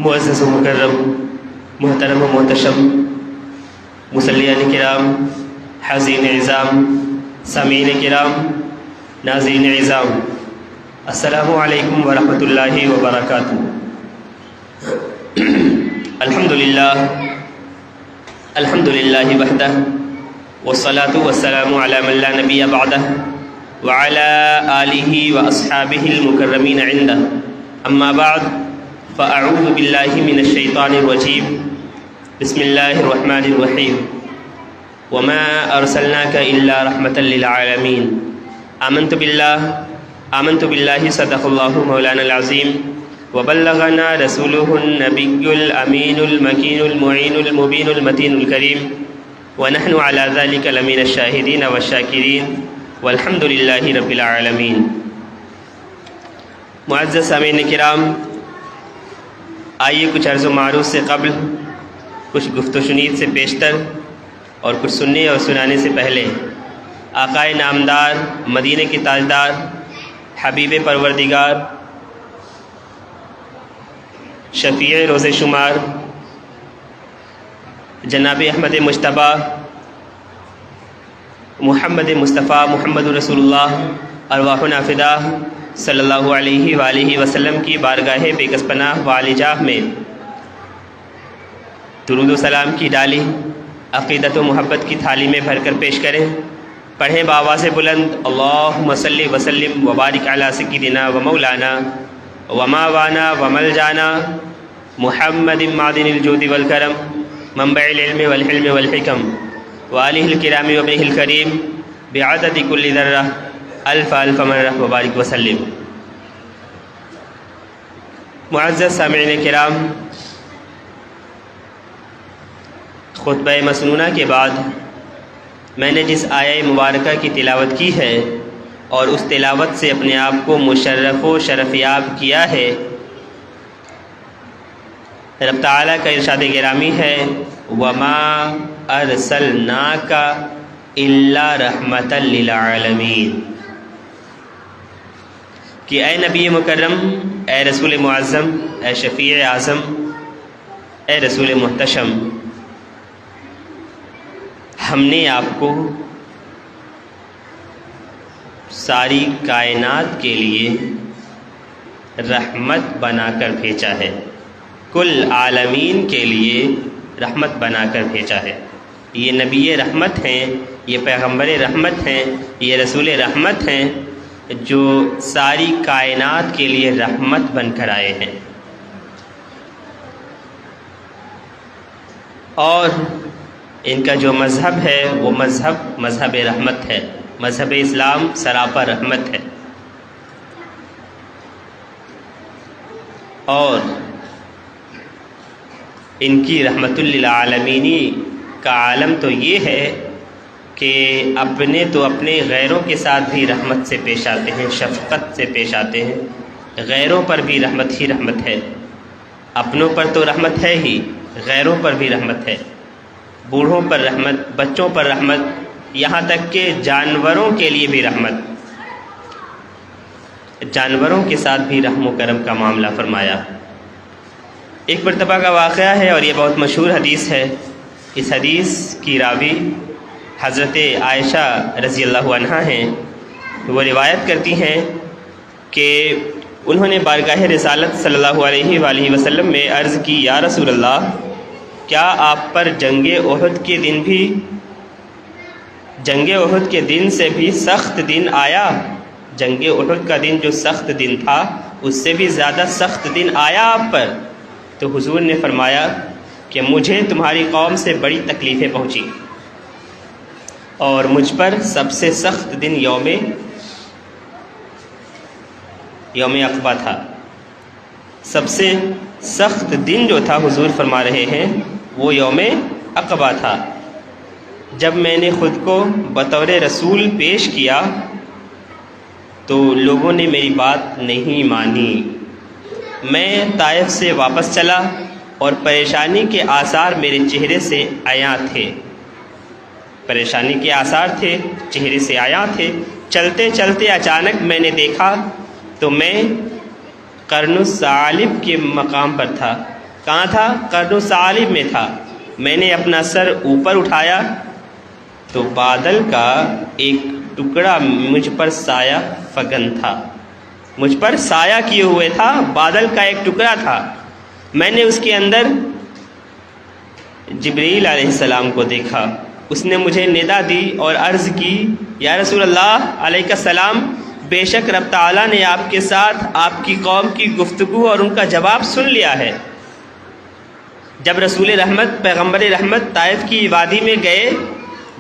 معزز و مکرم، محترم و محتشم مصلیان کرام، حاضرین اعظام، سامعین کرام، ناظرین اعظام، السلام علیکم ورحمۃ اللہ وبرکاتہ۔ الحمد للہ وحدہ والصلاة والسلام علی من لا نبی بعدہ وعلی آلہ واصحابہ المکرمین عندہ، اما بعد فاعوذ باللہ من الشیطان الرجیم، بسم اللہ الرحمن الرحیم، وما ارسلناک الا رحمۃ للعالمین، آمنت باللہ صدق اللہ مولانا العظیم، وبلغنا رسولہ النبی الامین المکین المعین المبین المتین الکریم، ونحن علی ذلک لمن الشاہدین والشاکرین، والحمد للہ رب العالمین۔ معزز سامعین کرام، آئیے کچھ عرض و معروض سے قبل، کچھ گفت و شنید سے پیشتر اور کچھ سننے اور سنانے سے پہلے آقائے نامدار، مدینہ کے تاجدار، حبیب پروردگار، شفیع روز شمار، جناب احمد مجتبیٰ محمد مصطفیٰ محمد رسول اللہ ارواحنا فدا صلی اللہ علیہ وآلہ وسلم کی بارگاہ بے کس پناہ والی جاہ میں درود و سلام کی ڈالی، عقیدت و محبت کی تھالی میں بھر کر پیش کریں۔ پڑھیں بآواز بلند، اللہم صلی وسلم وبارک علی سیدنا و مولانا وما وانا ومل جانا محمد معدن الجود والکرم، منبع العلم والحلم والحکم، وآلہ الکرام وابنہ الکریم، بعدد کل ذرہ الف الف مرہ وبارک وسلم۔ معزز سامعین کرام، خطبہ مسنونہ کے بعد میں نے جس آیہ مبارکہ کی تلاوت کی ہے اور اس تلاوت سے اپنے آپ کو مشرف و شرفیاب کیا ہے، رب تعالیٰ کا ارشاد گرامی ہے وَمَا أَرْسَلْنَاكَ إِلَّا رَحْمَةً لِلْعَالَمِينَ، کہ اے نبی مکرم، اے رسول معظم، اے شفیع اعظم، اے رسول محتشم، ہم نے آپ کو ساری کائنات کے لیے رحمت بنا کر بھیجا ہے، کل عالمین کے لیے رحمت بنا کر بھیجا ہے۔ یہ نبی رحمت ہیں، یہ پیغمبر رحمت ہیں، یہ رسول رحمت ہیں، جو ساری کائنات کے لیے رحمت بن کر آئے ہیں۔ اور ان کا جو مذہب ہے وہ مذہب رحمت ہے، مذہب اسلام سراپا رحمت ہے۔ اور ان کی رحمت للعالمینی کا عالم تو یہ ہے کہ اپنے غیروں کے ساتھ بھی رحمت سے پیش آتے ہیں، شفقت سے پیش آتے ہیں۔ غیروں پر بھی رحمت ہی رحمت ہے، اپنوں پر تو رحمت ہے ہی، غیروں پر بھی رحمت ہے، بوڑھوں پر رحمت، بچوں پر رحمت، یہاں تک کہ جانوروں کے لیے بھی رحمت، جانوروں کے ساتھ بھی رحم و کرم کا معاملہ فرمایا۔ ایک مرتبہ کا واقعہ ہے اور یہ بہت مشہور حدیث ہے۔ اس حدیث کی راوی حضرت عائشہ رضی اللہ عنہا ہیں۔ وہ روایت کرتی ہیں کہ انہوں نے بارگاہ رسالت صلی اللہ علیہ وآلہ وسلم میں عرض کی، یا رسول اللہ، کیا آپ پر جنگ احد کے دن سے بھی سخت دن آیا؟ جنگ احد کا دن جو سخت دن تھا، اس سے بھی زیادہ سخت دن آیا آپ پر؟ تو حضور نے فرمایا کہ مجھے تمہاری قوم سے بڑی تکلیفیں پہنچی اور مجھ پر سب سے سخت دن یوم عقبہ تھا۔ سب سے سخت دن جو تھا، حضور فرما رہے ہیں، وہ یوم عقبہ تھا۔ جب میں نے خود کو بطور رسول پیش کیا تو لوگوں نے میری بات نہیں مانی۔ میں طائف سے واپس چلا اور پریشانی کے آثار میرے چہرے سے عیاں تھے، پریشانی کے آثار تھے، چہرے سے عیاں تھے۔ چلتے چلتے اچانک میں نے دیکھا تو میں قرن الثعالب کے مقام پر تھا، کہاں تھا؟ قرن ثعالب میں تھا۔ میں نے اپنا سر اوپر اٹھایا تو بادل کا ایک ٹکڑا مجھ پر سایہ فگن تھا، مجھ پر سایہ کیے ہوئے تھا، بادل کا ایک ٹکڑا تھا۔ میں نے اس کے اندر جبریل علیہ السلام کو دیکھا، اس نے مجھے ندا دی اور عرض کی، یا رسول اللہ علیہ السلام، بے شک رب تعالیٰ نے آپ کے ساتھ آپ کی قوم کی گفتگو اور ان کا جواب سن لیا ہے۔ جب رسول رحمت پیغمبر رحمت طائف کی وادی میں گئے،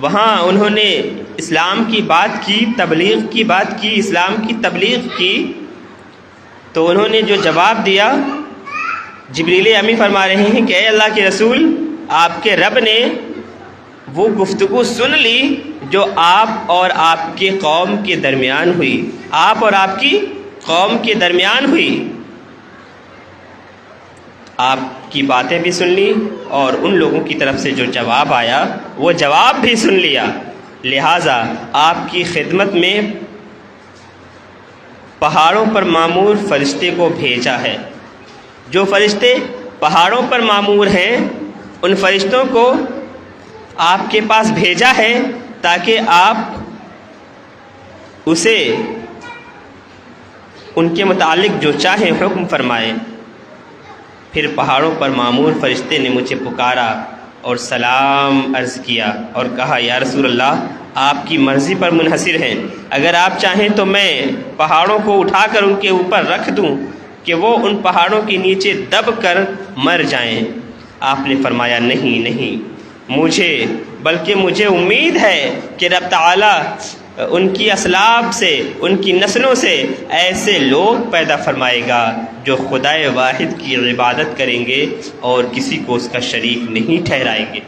وہاں انہوں نے اسلام کی بات کی، تبلیغ کی بات کی، اسلام کی تبلیغ کی، تو انہوں نے جو جواب دیا، جبریل امی فرما رہے ہیں کہ اے اللہ کے رسول، آپ کے رب نے وہ گفتگو سن لی جو آپ اور آپ کے قوم کے درمیان ہوئی، آپ اور آپ کی قوم کے درمیان ہوئی۔ آپ کی باتیں بھی سن لی اور ان لوگوں کی طرف سے جو جواب آیا وہ جواب بھی سن لیا، لہٰذا آپ کی خدمت میں پہاڑوں پر معمور فرشتے کو بھیجا ہے۔ جو فرشتے پہاڑوں پر معمور ہیں ان فرشتوں کو آپ کے پاس بھیجا ہے تاکہ آپ اسے ان کے متعلق جو چاہیں حکم فرمائیں۔ پھر پہاڑوں پر معمور فرشتے نے مجھے پکارا اور سلام عرض کیا اور کہا، یا رسول اللہ، آپ کی مرضی پر منحصر ہیں، اگر آپ چاہیں تو میں پہاڑوں کو اٹھا کر ان کے اوپر رکھ دوں کہ وہ ان پہاڑوں کے نیچے دب کر مر جائیں۔ آپ نے فرمایا، نہیں نہیں، بلکہ مجھے امید ہے کہ رب تعالیٰ ان کی اسلاف سے، ان کی نسلوں سے ایسے لوگ پیدا فرمائے گا جو خدائے واحد کی عبادت کریں گے اور کسی کو اس کا شریک نہیں ٹھہرائیں گے۔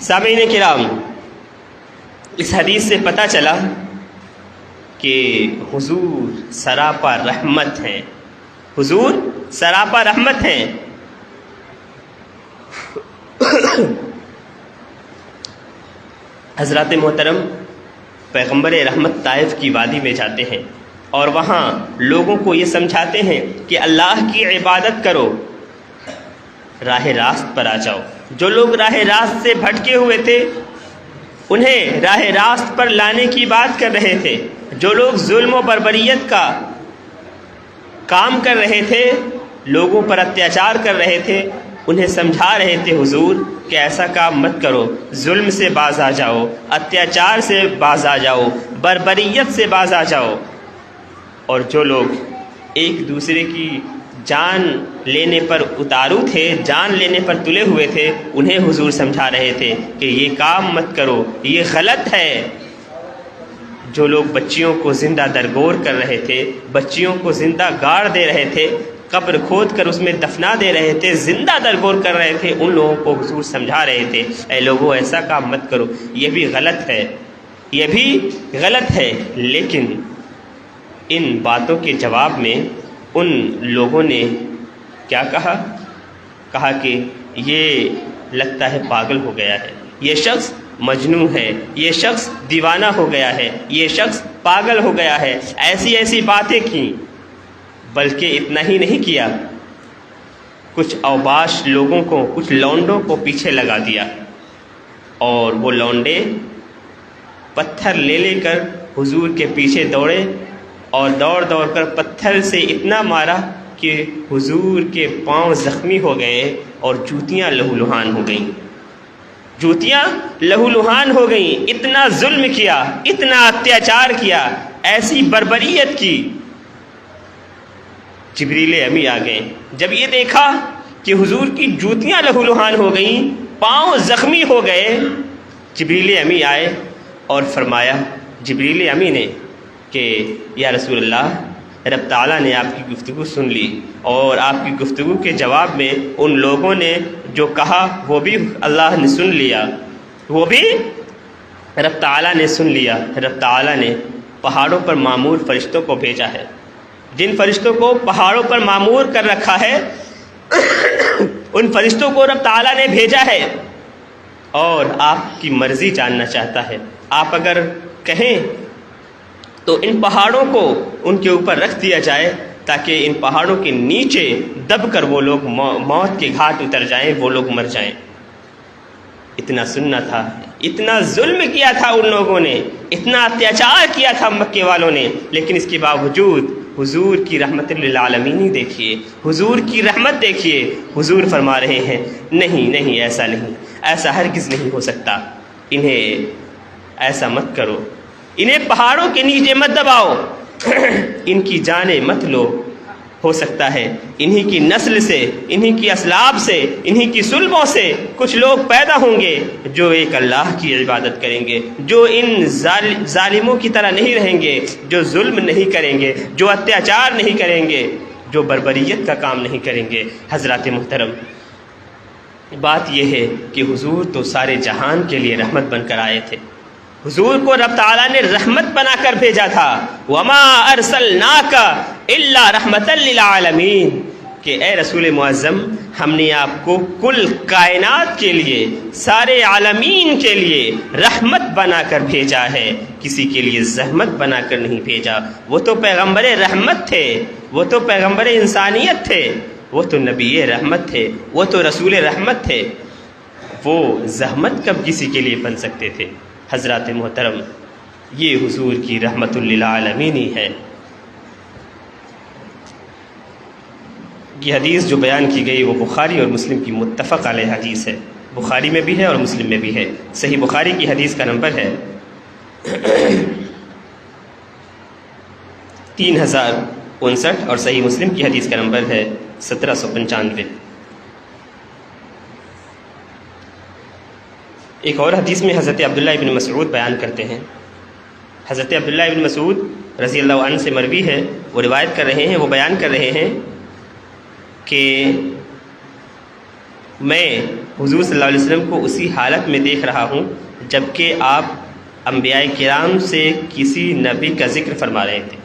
سامعین کرام، اس حدیث سے پتہ چلا کہ حضور سراپا رحمت ہیں، حضور سراپا رحمت ہیں۔ حضرات محترم، پیغمبر رحمت طائف کی وادی میں جاتے ہیں اور وہاں لوگوں کو یہ سمجھاتے ہیں کہ اللہ کی عبادت کرو، راہ راست پر آ جاؤ۔ جو لوگ راہ راست سے بھٹکے ہوئے تھے انہیں راہ راست پر لانے کی بات کر رہے تھے، جو لوگ ظلم و بربریت کا کام کر رہے تھے، لوگوں پر اتیاچار کر رہے تھے، انہیں سمجھا رہے تھے حضور کہ ایسا کام مت کرو، ظلم سے باز آ جاؤ، اتیاچار سے باز آ جاؤ، بربریت سے باز آ جاؤ۔ اور جو لوگ ایک دوسرے کی جان لینے پر اتارو تھے، جان لینے پر تلے ہوئے تھے، انہیں حضور سمجھا رہے تھے کہ یہ کام مت کرو، یہ غلط ہے۔ جو لوگ بچیوں کو زندہ درگور کر رہے تھے، بچیوں کو زندہ گاڑ دے رہے تھے، قبر کھود کر اس میں دفنا دے رہے تھے، زندہ درگور کر رہے تھے، ان لوگوں کو حضور سمجھا رہے تھے، اے لوگوں ایسا کام مت کرو، یہ بھی غلط ہے، یہ بھی غلط ہے۔ لیکن ان باتوں کے جواب میں ان لوگوں نے کیا کہا؟ کہا کہ یہ لگتا ہے پاگل ہو گیا ہے، یہ شخص مجنون ہے، یہ شخص دیوانہ ہو گیا ہے، یہ شخص پاگل ہو گیا ہے، ایسی ایسی باتیں کیں۔ بلکہ اتنا ہی نہیں کیا، کچھ اوباش لوگوں کو، کچھ لونڈوں کو پیچھے لگا دیا اور وہ لونڈے پتھر لے لے کر حضور کے پیچھے دوڑے اور دوڑ دوڑ کر پتھر سے اتنا مارا کہ حضور کے پاؤں زخمی ہو گئے اور جوتیاں لہو لہان ہو گئیں، جوتیاں لہو لہان ہو گئیں۔ اتنا ظلم کیا، اتنا اتیاچار کیا، ایسی بربریت کی۔ جبریل امی آ گئے، جب یہ دیکھا کہ حضور کی جوتیاں لہو لہان ہو گئیں، پاؤں زخمی ہو گئے، جبریل امی آئے اور فرمایا جبریل امی نے کہ یا رسول اللہ، رب تعالیٰ نے آپ کی گفتگو سن لی اور آپ کی گفتگو کے جواب میں ان لوگوں نے جو کہا وہ بھی اللہ نے سن لیا، وہ بھی رب تعالیٰ نے سن لیا۔ رب تعالیٰ نے پہاڑوں پر معمور فرشتوں کو بھیجا ہے، جن فرشتوں کو پہاڑوں پر معمور کر رکھا ہے ان فرشتوں کو رب تعالیٰ نے بھیجا ہے اور آپ کی مرضی جاننا چاہتا ہے۔ آپ اگر کہیں تو ان پہاڑوں کو ان کے اوپر رکھ دیا جائے تاکہ ان پہاڑوں کے نیچے دب کر وہ لوگ موت کے گھاٹ اتر جائیں، وہ لوگ مر جائیں۔ اتنا سننا تھا، اتنا ظلم کیا تھا ان لوگوں نے، اتنا اتیاچار کیا تھا مکے والوں نے، لیکن اس کے باوجود حضور کی رحمت للعالمین دیکھیے، حضور کی رحمت دیکھیے، حضور فرما رہے ہیں نہیں نہیں، ایسا نہیں، ایسا ہرگز نہیں ہو سکتا، انہیں ایسا مت کرو، انہیں پہاڑوں کے نیچے مت دباؤ، ان کی جانیں مت لو، ہو سکتا ہے انہی کی نسل سے، انہی کی اسلاب سے، انہی کی سلبوں سے کچھ لوگ پیدا ہوں گے جو ایک اللہ کی عبادت کریں گے، جو ان ظالموں کی طرح نہیں رہیں گے، جو ظلم نہیں کریں گے، جو اتیاچار نہیں کریں گے، جو بربریت کا کام نہیں کریں گے۔ حضرات محترم، بات یہ ہے کہ حضور تو سارے جہان کے لیے رحمت بن کر آئے تھے، حضور کو رب تعالیٰ نے رحمت بنا کر بھیجا تھا، وما ارسلناک الا رحمتا للعالمین، کہ اے رسول معظم ہم نے آپ کو کل کائنات کے لیے، سارے عالمین کے لیے رحمت بنا کر بھیجا ہے، کسی کے لیے زحمت بنا کر نہیں بھیجا۔ وہ تو پیغمبر رحمت تھے، وہ تو پیغمبر انسانیت تھے، وہ تو نبی رحمت تھے، وہ تو رسول رحمت تھے، وہ زحمت کب کسی کے لیے بن سکتے تھے؟ حضرات محترم، یہ حضور کی رحمت للعالمین ہی ہے۔ یہ حدیث جو بیان کی گئی وہ بخاری اور مسلم کی متفق علیہ حدیث ہے، بخاری میں بھی ہے اور مسلم میں بھی ہے۔ صحیح بخاری کی حدیث کا نمبر ہے 3059 اور صحیح مسلم کی حدیث کا نمبر ہے 1795۔ ایک اور حدیث میں حضرت عبداللہ ابن مسعود بیان کرتے ہیں، حضرت عبداللہ ابن مسعود رضی اللہ عنہ سے مروی ہے، وہ روایت کر رہے ہیں، وہ بیان کر رہے ہیں کہ میں حضور صلی اللہ علیہ وسلم کو اسی حالت میں دیکھ رہا ہوں جبکہ آپ انبیاء کرام سے کسی نبی کا ذکر فرما رہے تھے۔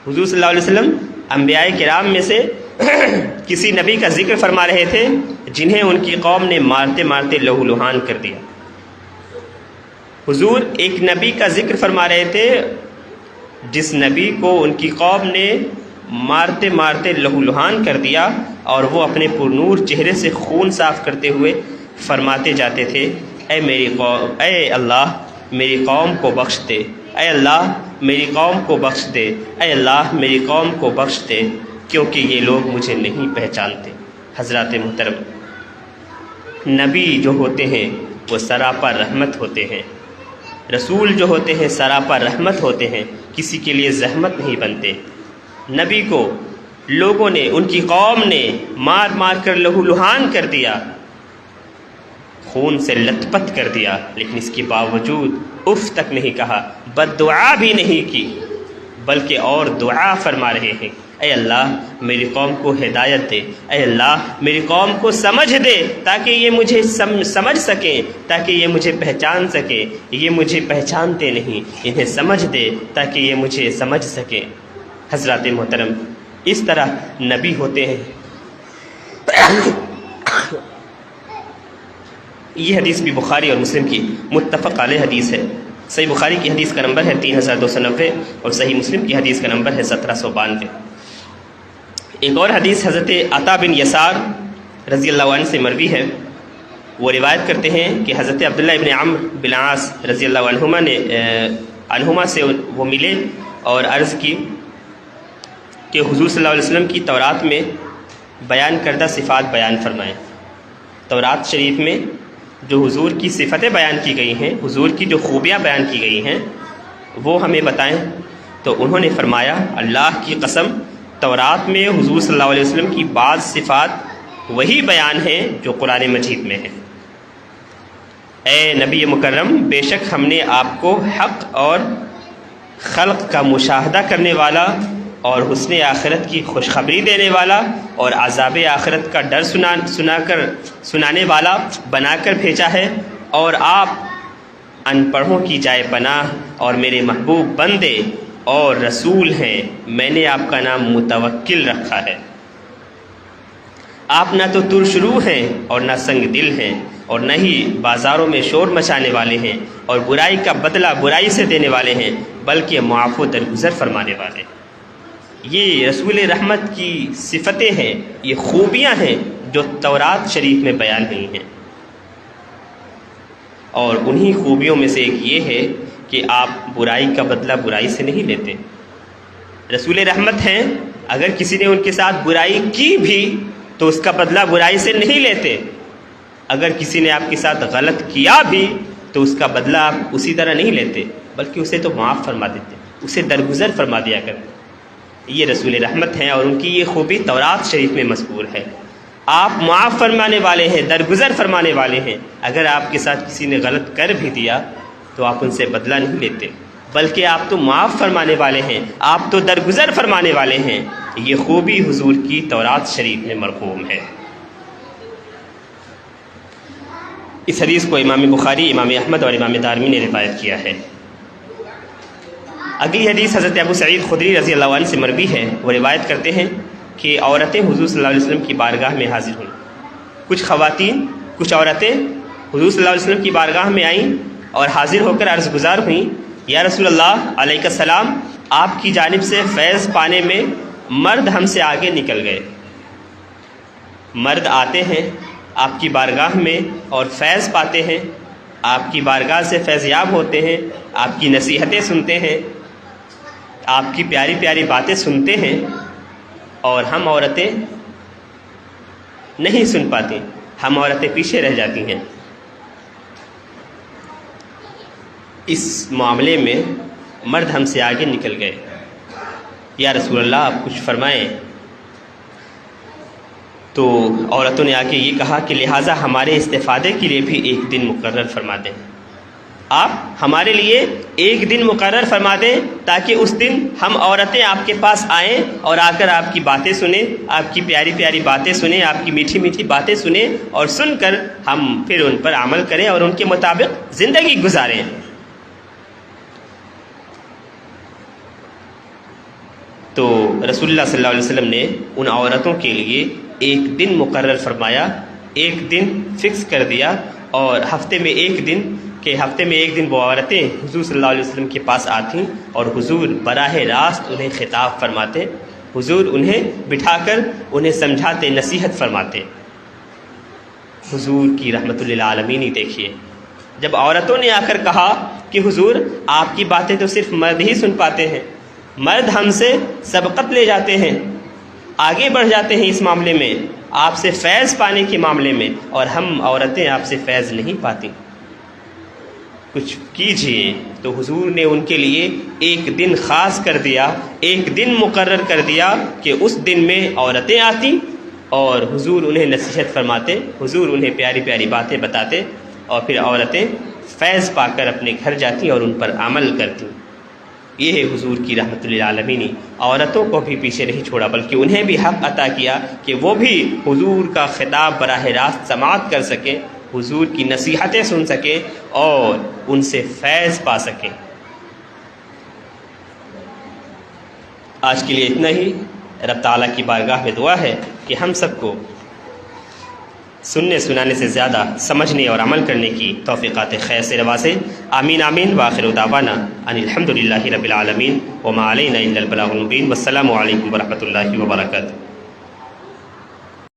حضور صلی اللہ علیہ وسلم انبیاء کرام میں سے کسی نبی کا ذکر فرما رہے تھے جنہیں ان کی قوم نے مارتے مارتے لہو لہان کر دیا۔ حضور ایک نبی کا ذکر فرما رہے تھے جس نبی کو ان کی قوم نے مارتے مارتے لہو لہان کر دیا، اور وہ اپنے پرنور چہرے سے خون صاف کرتے ہوئے فرماتے جاتے تھے، اے اللہ میری قوم کو بخش دے، اے اللہ میری قوم کو بخش دے، اے اللہ میری قوم کو بخش دے، کیونکہ یہ لوگ مجھے نہیں پہچانتے۔ حضرات محترم، نبی جو ہوتے ہیں وہ سراپا رحمت ہوتے ہیں، رسول جو ہوتے ہیں سراپا رحمت ہوتے ہیں، کسی کے لیے زحمت نہیں بنتے۔ نبی کو لوگوں نے، ان کی قوم نے مار مار کر لہو لہان کر دیا، خون سے لت پت کر دیا، لیکن اس کے باوجود اف تک نہیں کہا، بد دعا بھی نہیں کی، بلکہ اور دعا فرما رہے ہیں، اے اللہ میری قوم کو ہدایت دے، اے اللہ میری قوم کو سمجھ دے تاکہ یہ مجھے سمجھ سکیں، تاکہ یہ مجھے پہچان سکیں، یہ مجھے پہچانتے نہیں، انہیں سمجھ دے تاکہ یہ مجھے سمجھ سکیں۔ حضرات محترم، اس طرح نبی ہوتے ہیں۔ یہ حدیث بھی بخاری اور مسلم کی متفق علیہ حدیث ہے۔ صحیح بخاری کی حدیث کا نمبر ہے 3290 اور صحیح مسلم کی حدیث کا نمبر ہے 1792۔ ایک اور حدیث حضرت عطا بن یسار رضی اللہ عنہ سے مروی ہے، وہ روایت کرتے ہیں کہ حضرت عبداللہ ابن عمرو بن العاص رضی اللہ عنہما سے وہ ملے اور عرض کی کہ حضور صلی اللہ علیہ وسلم کی تورات میں بیان کردہ صفات بیان فرمائیں۔ تورات شریف میں جو حضور کی صفتیں بیان کی گئی ہیں، حضور کی جو خوبیاں بیان کی گئی ہیں، وہ ہمیں بتائیں۔ تو انہوں نے فرمایا، اللہ کی قسم تورات میں حضور صلی اللہ علیہ وسلم کی بعض صفات وہی بیان ہیں جو قرآن مجید میں ہیں۔ اے نبی مکرم، بے شک ہم نے آپ کو حق اور خلق کا مشاہدہ کرنے والا اور حسن آخرت کی خوشخبری دینے والا اور عذاب آخرت کا ڈر سنانے والا بنا کر بھیجا ہے، اور آپ ان پڑھوں کی جائے پناہ اور میرے محبوب بندے اور رسول ہیں، میں نے آپ کا نام متوکل رکھا ہے۔ آپ نہ تو ترشرو ہیں اور نہ سنگ دل ہیں، اور نہ ہی بازاروں میں شور مچانے والے ہیں اور برائی کا بدلہ برائی سے دینے والے ہیں، بلکہ معاف و درگزر فرمانے والے ہیں۔ یہ رسول رحمت کی صفتیں ہیں، یہ خوبیاں ہیں جو تورات شریف میں بیان ہوئی ہیں، اور انہی خوبیوں میں سے ایک یہ ہے کہ آپ برائی کا بدلہ برائی سے نہیں لیتے۔ رسول رحمت ہیں، اگر کسی نے ان کے ساتھ برائی کی بھی تو اس کا بدلہ برائی سے نہیں لیتے، اگر کسی نے آپ کے ساتھ غلط کیا بھی تو اس کا بدلہ آپ اسی طرح نہیں لیتے، بلکہ اسے تو معاف فرما دیتے، اسے درگزر فرما دیا کرتے۔ یہ رسول رحمت ہیں، اور ان کی یہ خوبی تورات شریف میں مذکور ہے۔ آپ معاف فرمانے والے ہیں، درگزر فرمانے والے ہیں۔ اگر آپ کے ساتھ کسی نے غلط کر بھی دیا تو آپ ان سے بدلہ نہیں لیتے، بلکہ آپ تو معاف فرمانے والے ہیں، آپ تو درگزر فرمانے والے ہیں۔ یہ خوبی حضور کی تورات شریف میں مرقوم ہے۔ اس حدیث کو امام بخاری، امام احمد اور امام دارمی نے روایت کیا ہے۔ اگلی حدیث حضرت ابو سعید خدری رضی اللہ عنہ سے مروی ہے۔ وہ روایت کرتے ہیں کہ عورتیں حضور صلی اللہ علیہ وسلم کی بارگاہ میں حاضر ہوئیں۔ کچھ خواتین، کچھ عورتیں حضور صلی اللہ علیہ وسلم کی بارگاہ میں آئیں اور حاضر ہو کر عرض گزار ہوئیں، یا رسول اللہ علیہ السلام، آپ کی جانب سے فیض پانے میں مرد ہم سے آگے نکل گئے۔ مرد آتے ہیں آپ کی بارگاہ میں اور فیض پاتے ہیں، آپ کی بارگاہ سے فیض یاب ہوتے ہیں، آپ کی نصیحتیں سنتے ہیں، آپ کی پیاری پیاری باتیں سنتے ہیں، اور ہم عورتیں نہیں سن پاتی، ہم عورتیں پیچھے رہ جاتی ہیں۔ اس معاملے میں مرد ہم سے آگے نکل گئے، یا رسول اللہ آپ کچھ فرمائیں۔ تو عورتوں نے آ کے یہ کہا کہ لہٰذا ہمارے استفادے کے لیے بھی ایک دن مقرر فرما دیں، آپ ہمارے لیے ایک دن مقرر فرما دیں تاکہ اس دن ہم عورتیں آپ کے پاس آئیں اور آ کر آپ کی باتیں سنیں، آپ کی پیاری پیاری باتیں سنیں، آپ کی میٹھی میٹھی باتیں سنیں، اور سن کر ہم پھر ان پر عمل کریں اور ان کے مطابق زندگی گزاریں۔ تو رسول اللہ صلی اللہ علیہ وسلم نے ان عورتوں کے لیے ایک دن مقرر فرمایا، ایک دن فکس کر دیا، اور ہفتے میں ایک دن وہ عورتیں حضور صلی اللہ علیہ وسلم کے پاس آتیں اور حضور براہ راست انہیں خطاب فرماتے، حضور انہیں بٹھا کر انہیں سمجھاتے، نصیحت فرماتے۔ حضور کی رحمت للعالمین ہی دیکھیے، جب عورتوں نے آ کر کہا کہ حضور آپ کی باتیں تو صرف مرد ہی سن پاتے ہیں، مرد ہم سے سبقت لے جاتے ہیں، آگے بڑھ جاتے ہیں اس معاملے میں، آپ سے فیض پانے کے معاملے میں، اور ہم عورتیں آپ سے فیض نہیں پاتی، کچھ کیجئے۔ تو حضور نے ان کے لیے ایک دن خاص کر دیا، ایک دن مقرر کر دیا کہ اس دن میں عورتیں آتی اور حضور انہیں نصیحت فرماتے، حضور انہیں پیاری پیاری باتیں بتاتے، اور پھر عورتیں فیض پا کر اپنے گھر جاتی اور ان پر عمل کرتی۔ یہ ہے حضور کی رحمت للعالمین، عورتوں کو بھی پیچھے نہیں چھوڑا بلکہ انہیں بھی حق عطا کیا کہ وہ بھی حضور کا خطاب براہ راست سماعت کر سکیں، حضور کی نصیحتیں سن سکیں اور ان سے فیض پا سکیں۔ آج کے لیے اتنا ہی۔ رب تعالیٰ کی بارگاہ میں دعا ہے کہ ہم سب کو سننے سنانے سے زیادہ سمجھنے اور عمل کرنے کی توفیقات خیر سے نوازے۔ آمین آمین۔ وآخر دعوانا ان الحمد للہ رب العالمین، وما علینا الا البلاغ المبین۔ والسلام علیکم ورحمۃ اللہ وبرکاتہ۔